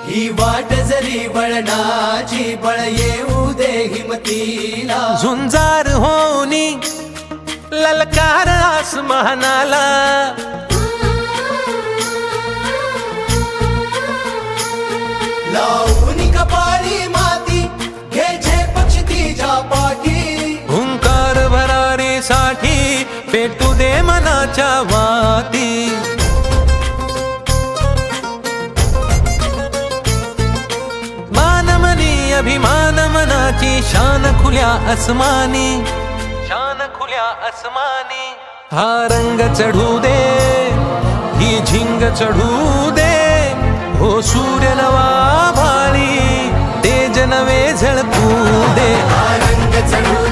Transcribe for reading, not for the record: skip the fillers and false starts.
ही वाट जरी वळणाची बळ येऊ दे हिमतीला झुंजार होनी ललकार आसमानाला लावून कपाळी माती घ्यायचे पक्ष तिच्या पाठी हुंकार भरारीसाठी पेटू दे मनाच्या वाती मानमनी अभिमान मनाची शान खुल्या आसमानी शान खुल्या आसमानी हा रंग चढू दे ही झिंग चढू दे हो सूर्य नवा भाळी तेज नवे झळकू दे हा रंग चढू